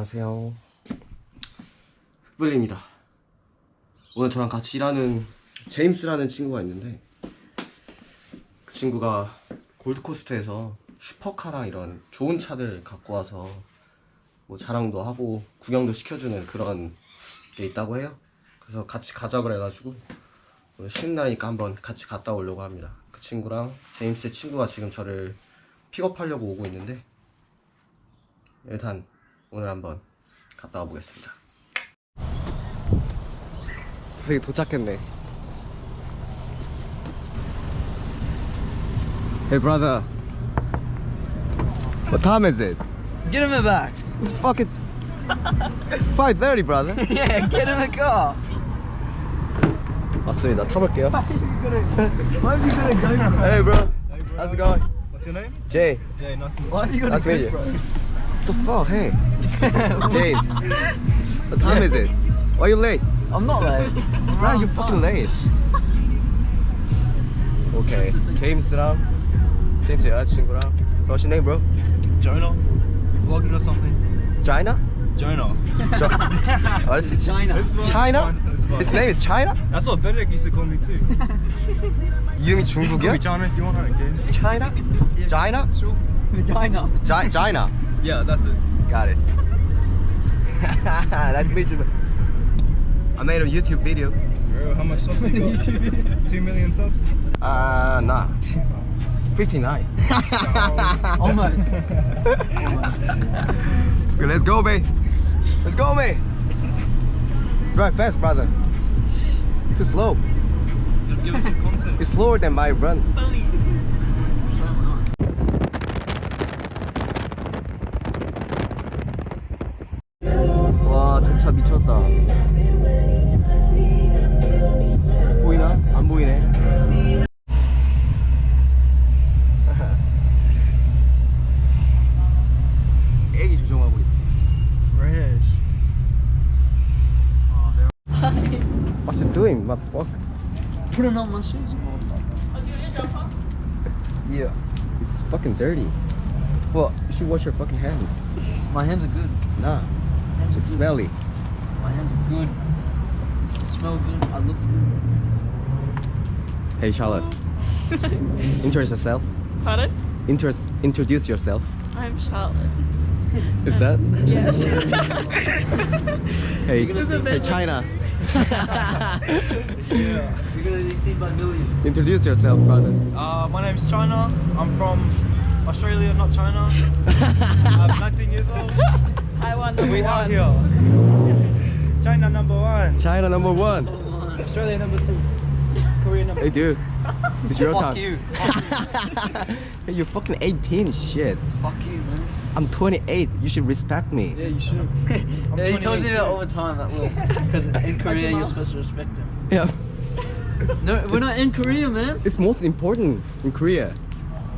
안녕하세요, 횃불입니다. 오늘 저랑 같이 일하는 제임스라는 친구가 있는데, 그 친구가 골드코스트에서 슈퍼카랑 이런 좋은 차들 갖고 와서 뭐 자랑도 하고 구경도 시켜주는 그런 게 있다고 해요. 그래서 같이 가자 그래가지고 오늘 쉬는 날이니까 한번 같이 갔다 오려고 합니다. 그 친구랑 제임스의 친구가 지금 저를 픽업하려고 오고 있는데, 일단 오늘 한번 갔다 와보겠습니다. 되게 도착했네. Hey brother, what time is it? Get him in the back. It's fucking 5:30, brother. Yeah, get him in the car. 맞습니다. 타볼게요. Why have you gonna go? Hey bro, how's it going? What's your name? Jay. Jay, nice to meet you. Why have you gonna Nice to meet you. go, bro? What the fuck? Hey, James. What time is it? Why you late? I'm not late. Nah, you're fucking late. Okay, 제임스랑 제임스 여자친구랑. What's your name, bro? Jonah? You vlogging or something? China? Jonah. What is it? China. It's fine, China? it's fine. His name is China? That's what Benedict used to call me too. 이름이 You can call 중국이야? me China if you want, I don't care. China? China? Sure. Vagina. China. Yeah, that's it. Got it. Nice to meet you. I made a YouTube video. Bro, how much subs you got? 2 million subs? Nah. 59. Almost. Okay, let's go, mate. Let's go, mate. Drive fast, brother. Too slow. Just give us some content. It's slower than my run. 와, 저 차 미쳤다. 보이나? 안 보이네. 애기 조종하고 있어. Fresh. Oh, they're What's it doing, motherfucker? putting on my shoes, motherfucker. Yeah. It's fucking dirty. Well, you should wash your fucking hands. My hands are good. Nah, Hands are it's good. smelly. My hands are good. I smell good. I look good. Hey, Charlotte. Introduce yourself. Pardon? Introduce yourself. I'm Charlotte. Is that? Yes. Hey, You're gonna see hey, China. Yeah. You're gonna be seen by millions. Introduce yourself, brother. My name's China. I'm from Australia, not China. I'm 19 years old. Taiwan And number we out one. here. China number 1. China number one. Australia number 2. Korea number Hey, dude. It's your Fuck time. you. Hey, you're fucking 18, shit. Fuck you, man. I'm 28. You should respect me. Yeah, you should. Yeah, he tells me 28 that too. all the time. That will, because in Korea you're supposed to respect him. Yeah. No, we're not in Korea, man. It's most important in Korea.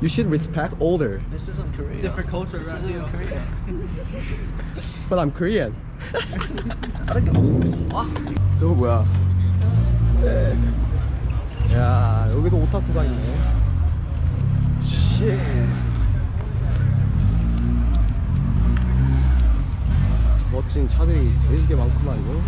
You should respect older. This isn't Korea. Different culture This around isn't here. Korea. But I'm Korean. I don't give a fuck. 저거 뭐야? 야, 여기도 오타쿠가 있네. 쉣. 멋진 차들이 되게 많구만요.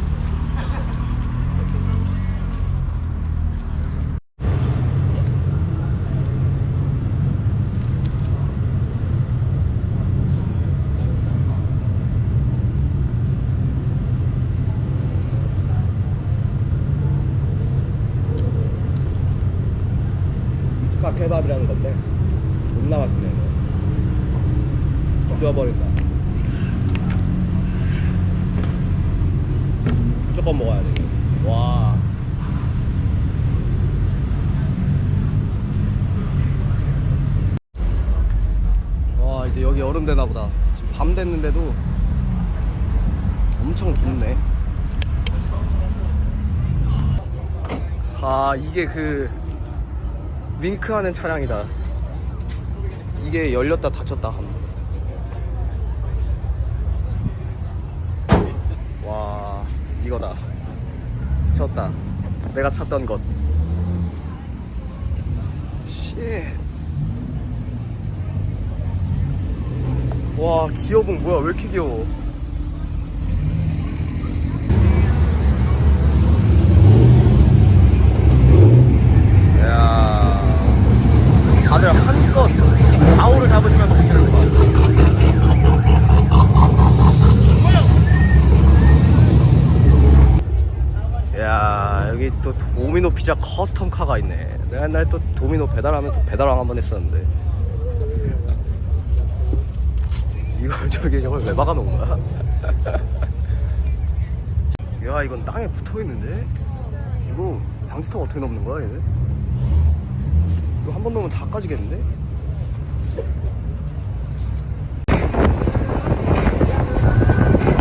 이스파 케밥이라는 건데 존나 맛있네. 이거 죽여버린다. 무조건 먹어야 돼 이거. 와. 와, 이제 여기 여름 되나 보다. 지금 밤 됐는데도 엄청 덥네. 아, 이게 그 윙크하는 차량이다. 이게 열렸다 닫혔다 함. 와, 이거다. 미쳤다. 내가 찾던 것. 쉣. 와, 기어봉 뭐야? 왜 이렇게 귀여워? 여기 또 도미노 피자 커스텀 카가 있네. 내가 옛날에 또 도미노 배달하면서 배달왕 한번 했었는데 저걸 왜 박아놓은 거야? 야, 이건 땅에 붙어있는데? 이거 방지턱 어떻게 넘는 거야 얘네? 이거 한 번 넘으면 다 까지겠는데?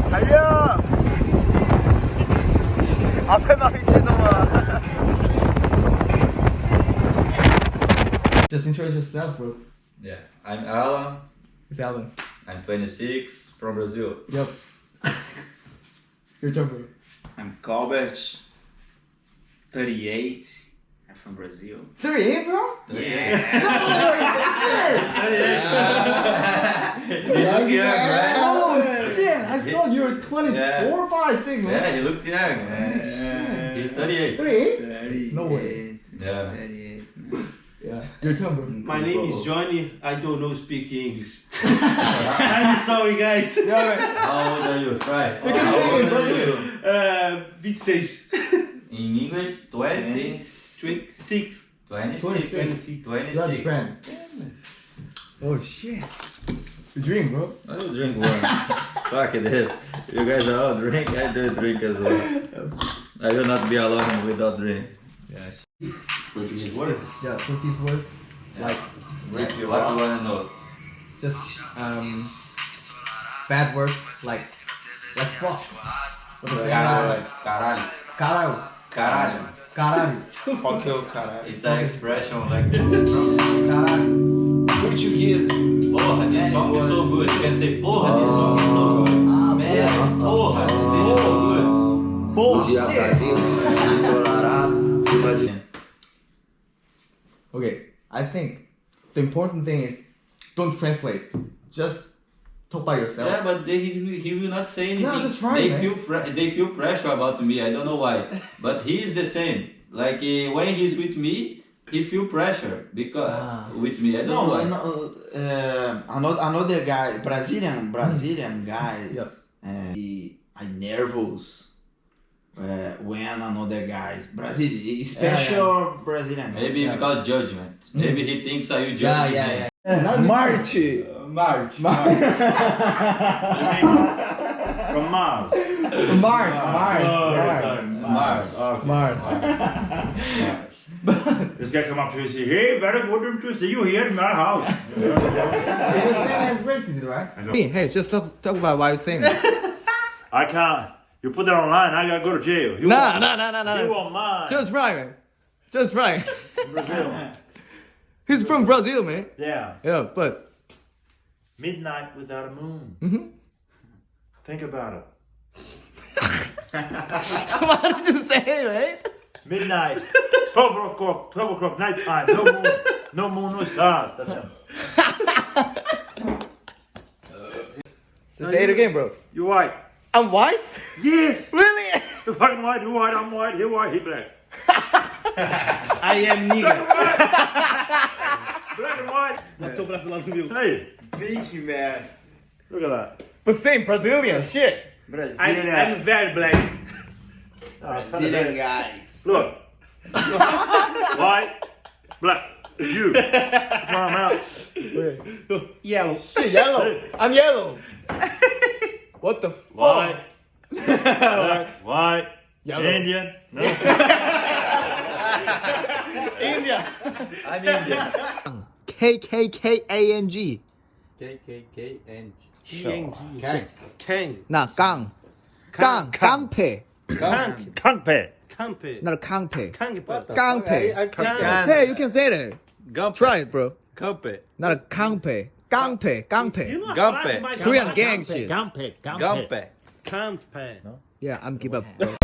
달려! 앞에 봐 미친놈아. Just introduce yourself, bro. Yeah, I'm Alan. It's Alan. I'm 26 from Brazil. Yep. Your turn, bro. I'm Colbert, 38. I'm from Brazil. 38, bro? Yeah. You look young, right? Oh shit! I thought you were 24, Yeah. 5, 6, man. Yeah, he looks young. He's 38. 38? No way. Yeah. 38. Yeah. Your turn, bro. My name is Johnny. I don't know speak English. I'm sorry, guys. How old are you? Try. can How say old it, are you? 26. In English, 20. 26. 26. 26. Friend. Oh shit. The dream, bro. I don't drink one. Fuck it is. You guys are all drink, I do drink as well. I will not be alone without drink. Yeah. Portuguese word? Yeah, Portuguese word. Like, What you wanna know? just bad word like fuck. Caralho. Caralho. Caralho. Caralho. Caralho. Fuck you, cara. It's an expression like Caralho. Português. porra, this song is so good. You can say porra, this song is so good. Man, porra, this is so good. Bullshit. Okay, I think the important thing is don't translate. Just talk by yourself. Yeah, but he will not say anything. No, just try, they man. they feel pressure about me. I don't know why, but he is the same. Like when he's with me, he feel pressure because with me. I don't know why. Another guy, Brazilian guys. Yes. He are nervous when another guys Brazilian, special Brazilian. Maybe Yeah. because judgment. Maybe he thinks I will judge Yeah, him. yeah, yeah. March. March. From Mars. Mars. This guy come up to me and say, hey, very good to see you here in my house. Hey, just talk about why you're saying. I can't. You put that online, I gotta go to jail. You No. want mine. Just right. Brazil. He's from Brazil, man. Yeah. Yeah, but Midnight without a moon. Mhm. Think about it. what did you say, man? Midnight, 12 o'clock, nighttime, no moon, no stars. That's him. So say it again, bro. You white? I'm white? Yes. Really? You fucking white, you white, I'm white, he white, he black. I am nigga. Black and white. Hey, Big man. look at that. But same Brazilian shit. I'm very black. Brazilian guys. Look. White, black. You. Come on out. Yellow. Shit, yellow. I'm yellow. What the fuck? White. Black, white. Yellow. Indian. No. India. I'm Indian. KKKANG. KKKNG. Kang. 나 깡. 깡패. Kangpe. Kampe. 나를 깡패. Kang. 깡패. Hey, you can say that. Try it, bro. Gampe. 나를 깡패. 깡패. Gampe. Korean gang shit. Kampe. Gampe. Kampe. Yeah, I'm give up, bro.